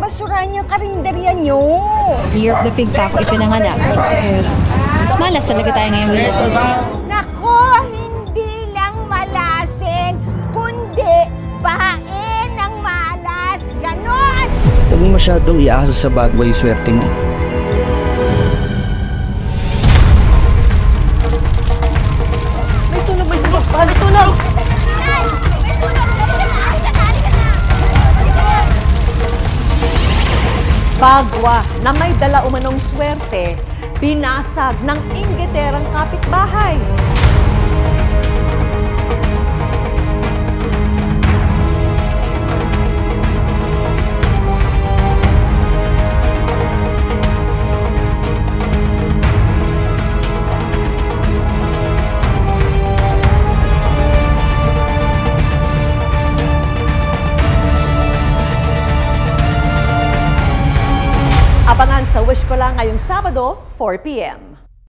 niyong basurahan yung karinderya niyo. Year of the Pig pa ako ipinanganak. Mas malas talaga tayo ngayon with this. Nako, hindi lang malasin, kundi bahain ng malas. Ganon! Huwag mo masyadong iasa sa bagway swerte mo. May sunog, may sunog! Baka may sunog! Bagwa na may dala umanong swerte, binasag ng inggiterang kapitbahay. Abangan sa Wish Ko Lang ngayong Sabado, 4 p.m.